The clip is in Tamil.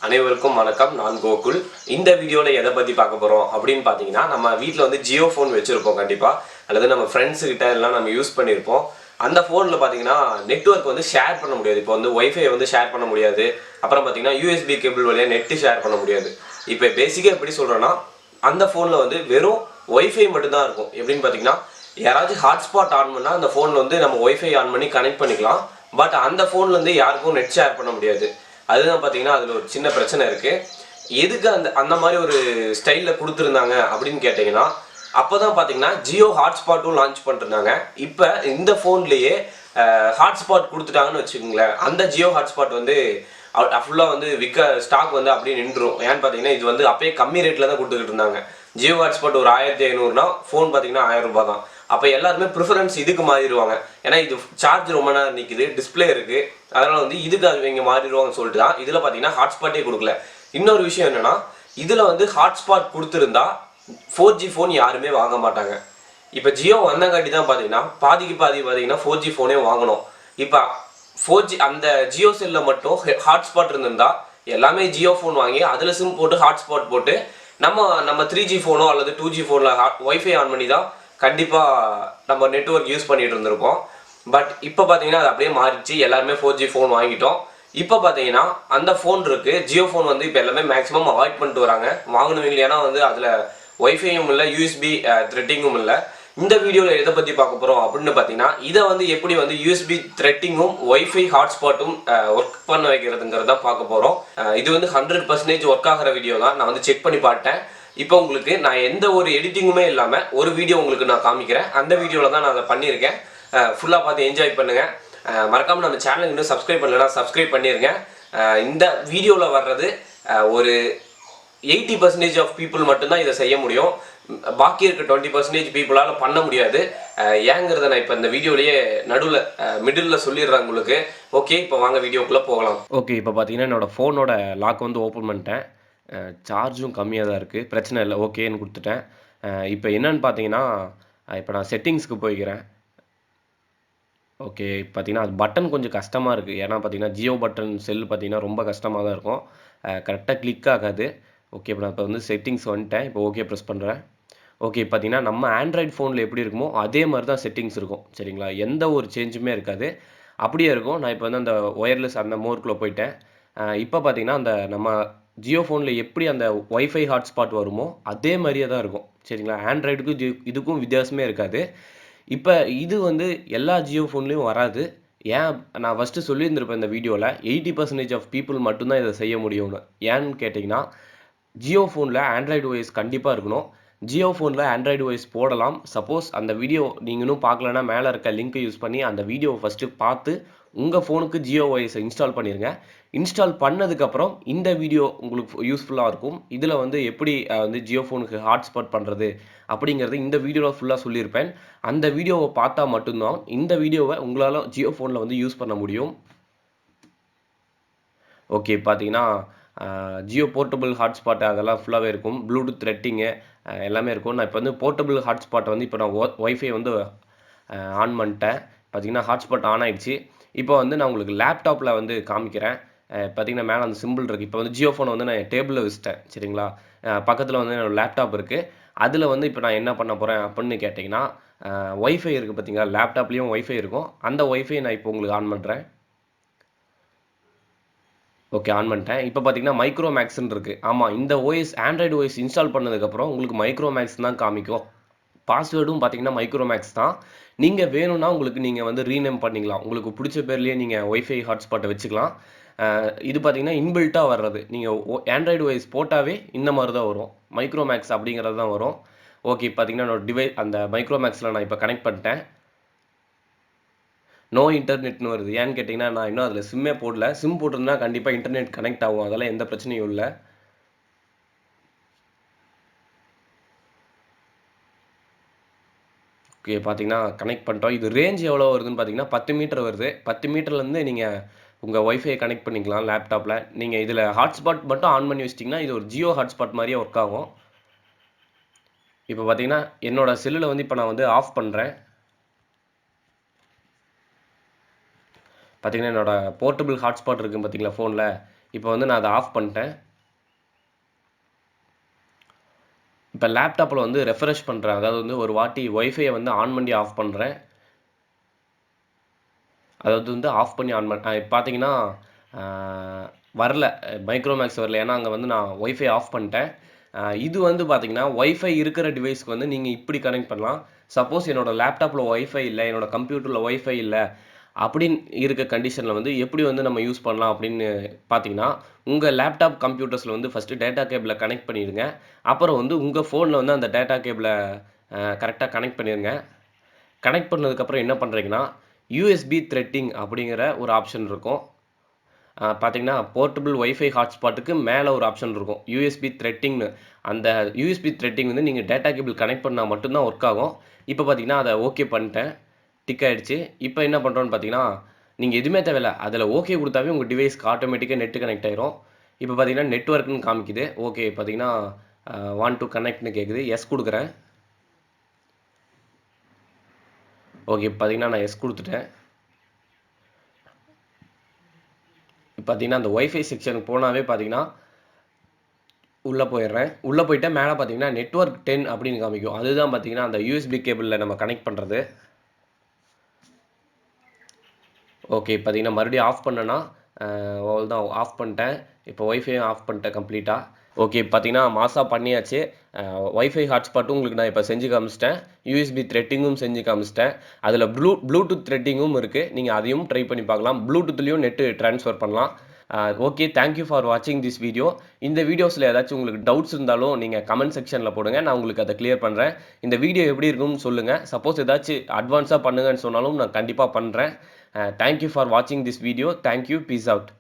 அனைவருக்கும் வணக்கம். நான் கோகுல். இந்த வீடியோல எதை பத்தி பார்க்க போறோம் அப்படின்னு பாத்தீங்கன்னா, நம்ம வீட்ல வந்து ஜியோ ஃபோன் வச்சிருப்போம் கண்டிப்பா. அல்லது நம்ம ஃப்ரெண்ட்ஸ் கிட்ட எல்லாம் நம்ம யூஸ் பண்ணியிருப்போம். அந்த ஃபோன்ல பாத்தீங்கன்னா நெட்வொர்க் வந்து ஷேர் பண்ண முடியாது. இப்போ வந்து வைஃபை வந்து ஷேர் பண்ண முடியாது. அப்புறம் பாத்தீங்கன்னா யூஎஸ்பி கேபிள் வழியா நெட் ஷேர் பண்ண முடியாது. இப்போ பேசிக்கா எப்படி சொல்றேன்னா, அந்த ஃபோன்ல வந்து வெறும் வைஃபை மட்டும் தான் இருக்கும். எப்படின்னு பாத்தீங்கன்னா, யாராச்சும் ஹாட்ஸ்பாட் ஆன் பண்ணா அந்த ஃபோன்ல வந்து நம்ம வைஃபை ஆன் பண்ணி கனெக்ட் பண்ணிக்கலாம். பட் அந்த ஃபோன்ல இருந்து யாருக்கும் நெட் ஷேர் பண்ண முடியாது. அதுதான் பார்த்தீங்கன்னா அதில் ஒரு சின்ன பிரச்சனை இருக்குது. எதுக்கு அந்த அந்த மாதிரி ஒரு ஸ்டைலில் கொடுத்துருந்தாங்க அப்படின்னு கேட்டிங்கன்னா, அப்போ தான் பார்த்தீங்கன்னா ஜியோ ஹாட்ஸ்பாட்டும் லான்ச் பண்ணிருந்தாங்க. இப்போ இந்த ஃபோன்லேயே ஹாட்ஸ்பாட் கொடுத்துட்டாங்கன்னு வச்சுக்கோங்களேன். அந்த ஜியோ ஹாட்ஸ்பாட் வந்து ஃபுல்லாக வந்து ஸ்டாக் வந்து அப்படியே நின்றுடும். ஏன்னு பார்த்தீங்கன்னா இது வந்து அப்பயே கம்மி ரேட்டில் தான் கொடுத்துக்கிட்டு இருந்தாங்க. ஜியோ ஹாட்ஸ்பாட் ஒரு 1500னா ஃபோன் பார்த்தீங்கன்னா 1000 ரூபாய் தான். அப்போ எல்லாருமே ப்ரிஃபரன்ஸ் இதுக்கு மாறிடுவாங்க. ஏன்னா இது சார்ஜ் ரொம்ப நேரம் நிற்குது, டிஸ்பிளே இருக்குது, அதனால் வந்து இதுக்கு அது இங்கே மாறிடுவாங்கன்னு சொல்லிட்டு தான் இதில் பார்த்தீங்கன்னா ஹாட்ஸ்பாட்டே கொடுக்கல. இன்னொரு விஷயம் என்னென்னா, இதில் வந்து ஹாட்ஸ்பாட் கொடுத்துருந்தா 4G ஃபோன் யாருமே வாங்க மாட்டாங்க. இப்போ ஜியோ வந்தங்காட்டி தான் பார்த்தீங்கன்னா பாதிக்கு பாதி பார்த்தீங்கன்னா 4G ஃபோனே வாங்கணும். இப்போ 4G அந்த ஜியோ செல்லில் மட்டும் ஹாட்ஸ்பாட் இருந்திருந்தா எல்லாமே ஜியோ ஃபோன் வாங்கி அதில் சிம் போட்டு ஹாட்ஸ்பாட் போட்டு நம்ம 3G ஃபோனோ அல்லது 2G ஃபோனில் வைஃபை ஆன் பண்ணி தான் கண்டிப்பாக நம்ம நெட்வொர்க் யூஸ் பண்ணிட்டு இருந்திருப்போம். பட் இப்போ பார்த்தீங்கன்னா அது அப்படியே மாறிடுச்சு. எல்லாருமே 4G ஃபோன் வாங்கிட்டோம். இப்போ பார்த்தீங்கன்னா அந்த ஃபோன் இருக்குது. ஜியோ ஃபோன் வந்து இப்போ எல்லாமே மேக்ஸிமம் அவாய்ட் பண்ணிட்டு வராங்க. வாங்கணும் ஏன்னா வந்து அதில் வைஃபையும் இல்லை, யூஎஸ்பி த்ரெட்டிங்கும் இல்லை. இந்த வீடியோவில் எதை பற்றி பார்க்க போகிறோம் அப்படின்னு பார்த்தீங்கன்னா, இதை வந்து எப்படி வந்து யூஎஸ்பி த்ரெட்டிங்கும் வைஃபை ஹாட்ஸ்பாட்டும் ஒர்க் பண்ண வைக்கிறதுங்கிறத பார்க்க போகிறோம். இது வந்து 100% ஒர்க் ஆகிற வீடியோ தான். நான் வந்து செக் பண்ணி பார்த்தேன். இப்போ உங்களுக்கு நான் எந்த ஒரு எடிட்டிங்குமே இல்லாமல் ஒரு வீடியோ உங்களுக்கு நான் காமிக்கிறேன். அந்த வீடியோவில் தான் நான் அதை பண்ணியிருக்கேன். ஃபுல்லாக பார்த்து என்ஜாய் பண்ணுங்கள். மறக்காமல் நம்ம சேனலுக்கு இன்னும் சப்ஸ்கிரைப் பண்ணலைன்னா சப்ஸ்கிரைப் பண்ணிடுங்க. இந்த வீடியோவில் வர்றது ஒரு 80% ஆஃப் பீப்புள் மட்டும்தான் இதை செய்ய முடியும். பாக்கி இருக்க 20% பீப்புளால் பண்ண முடியாது. ஏங்கிறத நான் இப்போ இந்த வீடியோலேயே மிடில் சொல்லிடுறேன் உங்களுக்கு. ஓகே, இப்போ வாங்க வீடியோக்குள்ளே போகலாம். ஓகே, இப்போ பார்த்தீங்கன்னா என்னோடய ஃபோனோட லாக் வந்து ஓப்பன் பண்ணிட்டேன். சார்ஜும் கம்மியாக தான் இருக்குது, பிரச்சனை இல்லை, ஓகேன்னு கொடுத்துட்டேன். இப்போ என்னன்னு பார்த்தீங்கன்னா, இப்போ நான் செட்டிங்ஸ்க்கு போய்க்கிறேன். ஓகே, பார்த்தீங்கன்னா அது பட்டன் கொஞ்சம் கஷ்டமாக இருக்குது. ஏன்னா பார்த்தீங்கன்னா ஜியோ பட்டன் செல் பார்த்தீங்கன்னா ரொம்ப கஷ்டமாக தான் இருக்கும். கரெக்டாக கிளிக் ஆகாது. ஓகே, இப்போ நான் இப்போ வந்து செட்டிங்ஸ் வந்துட்டேன். இப்போ ஓகே ப்ரெஸ் பண்ணுறேன். ஓகே, பார்த்தீங்கன்னா நம்ம ஆண்ட்ராய்டு ஃபோனில் எப்படி இருக்குமோ அதே மாதிரி தான் செட்டிங்ஸ் இருக்கும். சரிங்களா, எந்த ஒரு சேஞ்சுமே இருக்காது, அப்படியே இருக்கும். நான் இப்போ வந்து அந்த ஒயர்லெஸ் அந்த மோடுக்குள்ளே போயிட்டேன். இப்போ பார்த்தீங்கன்னா அந்த நம்ம ஜியோ ஃபோனில் எப்படி அந்த வைஃபை ஹாட்ஸ்பாட் வருமோ அதே மாதிரியே தான் இருக்கும். சரிங்களா, ஆண்ட்ராய்டுக்கும் இதுக்கும் வித்தியாசமே இருக்காது. இப்போ இது வந்து எல்லா ஜியோ ஃபோன்லேயும் வராது. ஏன் நான் ஃபஸ்ட்டு சொல்லியிருந்திருப்பேன் இந்த வீடியோவில், 80% ஆஃப் பீப்புள் மட்டும்தான் இதை செய்ய முடியும்னு. ஏன்னு கேட்டிங்கன்னா, ஜியோ ஃபோனில் ஆண்ட்ராய்டு ஓஎஸ் கண்டிப்பாக இருக்கணும். ஜியோ ஃபோனில் ஆண்ட்ராய்டு ஓஎஸ் போடலாம். சப்போஸ் அந்த வீடியோ நீங்கள் இன்னும் பார்க்கலன்னா மேலே இருக்க லிங்க்கை யூஸ் பண்ணி அந்த வீடியோவை ஃபஸ்ட்டு பார்த்து உங்கள் ஃபோனுக்கு ஜியோ ஓஎஸை இன்ஸ்டால் பண்ணிடுங்க. இன்ஸ்டால் பண்ணதுக்கப்புறம் இந்த வீடியோ உங்களுக்கு யூஸ்ஃபுல்லாக இருக்கும். இதில் வந்து எப்படி வந்து ஜியோ ஃபோனுக்கு ஹாட்ஸ்பாட் பண்ணுறது அப்படிங்கிறது இந்த வீடியோவில் ஃபுல்லாக சொல்லியிருப்பேன். அந்த வீடியோவை பார்த்தா மட்டும்தான் இந்த வீடியோவை உங்களால் ஜியோ ஃபோனில் வந்து யூஸ் பண்ண முடியும். ஓகே, பார்த்தீங்கன்னா ஜியோ போர்ட்டபிள் ஹாட்ஸ்பாட் அதெல்லாம் ஃபுல்லாகவே இருக்கும். ப்ளூடூத் த்ரெட்டிங்கு எல்லாமே இருக்கும். நான் இப்போ வந்து போர்ட்டபிள் ஹாட்ஸ்பாட் வந்து இப்போ நான் ஒய்ஃபை வந்து ஆன் பண்ணிட்டேன். பார்த்தீங்கன்னா ஹாட்ஸ்பாட் ஆன் ஆகிடுச்சு. இப்போ வந்து நான் உங்களுக்கு லேப்டாப்பில் வந்து காமிக்கிறேன். பார்த்தீங்கன்னா மேலே அந்த சிம்பிள் இருக்குது. இப்போ வந்து ஜியோ ஃபோனை வந்து நான் டேபிளில் வச்சுட்டேன். சரிங்களா, பக்கத்தில் வந்து என்னோடய லேப்டாப் இருக்குது. அதில் வந்து இப்போ நான் என்ன பண்ண போகிறேன் அப்படின்னு கேட்டிங்கன்னா, ஒய்ஃபை இருக்குது பார்த்தீங்களா, லேப்டாப்லேயும் ஒய்ஃபை இருக்கும். அந்த ஒய்ஃபை நான் இப்போ உங்களுக்கு ஆன் பண்ணுறேன். ஓகே, ஆன் பண்ணிட்டேன். இப்போ பார்த்தீங்கன்னா மைக்ரோ மேக்ஸ்ன்னு இருக்குது. ஆமாம், இந்த ஓஎஸ் ஆண்ட்ராய்டு ஓஎஸ் இன்ஸ்டால் பண்ணதுக்கப்புறம் உங்களுக்கு மைக்ரோ மேக்ஸ் தான் காமிக்கும். பாஸ்வேர்டும் பார்த்தீங்கன்னா மைக்ரோ மேக்ஸ் தான். நீங்கள் வேணும்னா நீங்கள் வந்து ரீநேம் பண்ணிக்கலாம். உங்களுக்கு பிடிச்ச பேர்லேயே நீங்கள் ஒய்ஃபை ஹாட்ஸ்பாட்டை வச்சுக்கலாம். இது பார்த்தீங்கன்னா இன்பில்ட்டாக வர்றது. நீங்கள் ஆண்ட்ராய்டு ஓஎஸ் போட்டாவே இந்த மாதிரி தான் வரும். மைக்ரோ மேக்ஸ் அப்படிங்கிறது தான் வரும். ஓகே, பார்த்தீங்கன்னா என்னோட அந்த மைக்ரோ மேக்ஸில் நான் இப்போ கனெக்ட் பண்ணிட்டேன். நோ இன்டர்நெட்னு வருது. ஏன்னு கேட்டிங்கன்னா நான் இன்னும் அதில் சிம்மே போடல. சிம் போட்டிருந்தா கண்டிப்பாக இன்டர்நெட் கனெக்ட் ஆகும். அதெல்லாம் எந்த பிரச்சனையும் இல்லை. ஓகே, பார்த்தீங்கன்னா கனெக்ட் பண்ணிட்டோம். இது ரேஞ்ச் எவ்வளோ வருதுன்னு பார்த்தீங்கன்னா 10 மீட்டர் வருது. 10 மீட்டர்லேருந்து நீங்கள் உங்கள் ஒய்ஃபை கனெக்ட் பண்ணிக்கலாம் லேப்டாப்பில். நீங்கள் இதில் ஹாட்ஸ்பாட் மட்டும் ஆன் பண்ணி வச்சிட்டிங்கன்னா இது ஒரு ஜியோ ஹாட்ஸ்பாட் மாதிரியே ஒர்க் ஆகும். இப்போ பார்த்தீங்கன்னா என்னோடய செல்லில் வந்து இப்போ நான் வந்து ஆஃப் பண்ணுறேன். பார்த்தீங்கன்னா என்னோட போர்ட்டபிள் ஹாட்ஸ்பாட் இருக்குது பார்த்தீங்களா ஃபோனில், இப்போ வந்து நான் அதை ஆஃப் பண்ணிட்டேன். இப்போ லேப்டாப்பில் வந்து ரெஃப்ரெஷ் பண்ணுறேன், அதாவது வந்து ஒரு வாட்டி ஒய்ஃபையை வந்து ஆன் பண்ணி ஆஃப் பண்ணுறேன். அதாவது வந்து ஆஃப் பண்ணி ஆன் பண்ண இப்போ பார்த்தீங்கன்னா வரல, மைக்ரோமேக்ஸ் வரல. ஏன்னா அங்கே வந்து நான் ஒய்ஃபை ஆஃப் பண்ணிட்டேன். இது வந்து பார்த்தீங்கன்னா ஒய்ஃபை இருக்கிற டிவைஸ்க்கு வந்து நீங்கள் இப்படி கனெக்ட் பண்ணலாம். சப்போஸ் என்னோட லேப்டாப்பில் ஒய்ஃபை இல்லை, என்னோட கம்ப்யூட்டரில் ஒய்ஃபை இல்லை அப்படின்னு இருக்க கண்டிஷனில் வந்து எப்படி வந்து நம்ம யூஸ் பண்ணலாம் அப்படின்னு பார்த்தீங்கன்னா, உங்கள் லேப்டாப் கம்ப்யூட்டர்ஸில் வந்து ஃபஸ்ட்டு டேட்டா கேபிளை கனெக்ட் பண்ணிடுங்க. அப்புறம் வந்து உங்கள் ஃபோனில் வந்து அந்த டேட்டா கேபிளை கரெக்டாக கனெக்ட் பண்ணிடுங்க. கனெக்ட் பண்ணதுக்கப்புறம் என்ன பண்ணுறீங்கன்னா, யூஎஸ்பி த்ரெட்டிங் அப்படிங்கிற ஒரு ஆப்ஷன் இருக்கும். பார்த்தீங்கன்னா, போர்ட்டபிள் ஒய்ஃபை ஹாட்ஸ்பாட்டுக்கு மேலே ஒரு ஆப்ஷன் இருக்கும். யூஎஸ்பி த்ரெட்டிங்னு. அந்த யூஎஸ்பி த்ரெட்டிங் வந்து நீங்கள் டேட்டா கேபிள் கனெக்ட் பண்ணால் மட்டும்தான் ஒர்க் ஆகும். இப்போ பார்த்தீங்கன்னா, அதை ஓகே பண்ணிட்டேன். டிக் ஆயிடுச்சு. இப்போ என்ன பண்ணுறோன்னு பார்த்தீங்கன்னா, நீங்கள் எதுவுமே தேவையில்ல. அதில் ஓகே கொடுத்தாவே உங்கள் டிவைஸ்க்கு ஆட்டோமேட்டிக்காக நெட் கனெக்ட் ஆயிரும். இப்போ பார்த்தீங்கன்னா, நெட்வொர்க்னு காமிக்குது. ஓகே பார்த்தீங்கன்னா, வாண்ட் டூ கனெக்ட்னு கேட்குது. எஸ் கொடுக்குறேன். ஓகே பார்த்தீங்கன்னா, நான் எஸ் கொடுத்துட்டேன். இப்போ பார்த்தீங்கன்னா, அந்த ஒய்ஃபை செக்ஷனுக்கு போனாவே பார்த்தீங்கன்னா, உள்ளே போயிடுறேன். உள்ளே போயிட்டா மேலே பார்த்தீங்கன்னா, நெட்வொர்க் 10 அப்படின்னு காமிக்கும். அதுதான் பார்த்தீங்கன்னா, அந்த யூஎஸ்பி கேபிளில் நம்ம கனெக்ட் பண்ணுறது. ஓகே பார்த்தீங்கன்னா, மறுபடியும் ஆஃப் பண்ணேன்னா, அவ்வளோதான் ஆஃப் பண்ணிட்டேன். இப்போ ஒய்ஃபையும் ஆஃப் பண்ணிட்டேன் கம்ப்ளீட்டாக. ஓகே பார்த்தீங்கன்னா, மாஸா பண்ணியாச்சு. ஒய்ஃபை ஹாட்ஸ்பாட்டும் உங்களுக்கு நான் இப்போ செஞ்சு காமிச்சிட்டேன். யூஎஸ்பி த்ரெட்டிங்கும் செஞ்சு காமிச்சிட்டேன். அதில் ப்ளூடூத் த்ரெட்டிங்கும் இருக்குது. நீங்கள் அதையும் ட்ரை பண்ணி பார்க்கலாம். ப்ளூடூத்லேயும் நெட்டு ட்ரான்ஸ்ஃபர் பண்ணலாம். ஓகே, தேங்க்யூ ஃபார் வாட்சிங் திஸ் வீடியோ. இந்த வீடியோஸில் ஏதாச்சும் உங்களுக்கு டவுட்ஸ் இருந்தாலும் நீங்கள் கமெண்ட் செக்ஷனில் போடுங்க. நான் உங்களுக்கு அதை கிளியர் பண்ணுறேன். இந்த வீடியோ எப்படி இருக்குன்னு சொல்லுங்கள். சப்போஸ் ஏதாச்சும் அட்வான்ஸாக பண்ணுங்கன்னு சொன்னாலும் நான் கண்டிப்பாக பண்ணுறேன். தேங்க்யூ ஃபார் வாட்சிங் this video. Thank you. Peace out.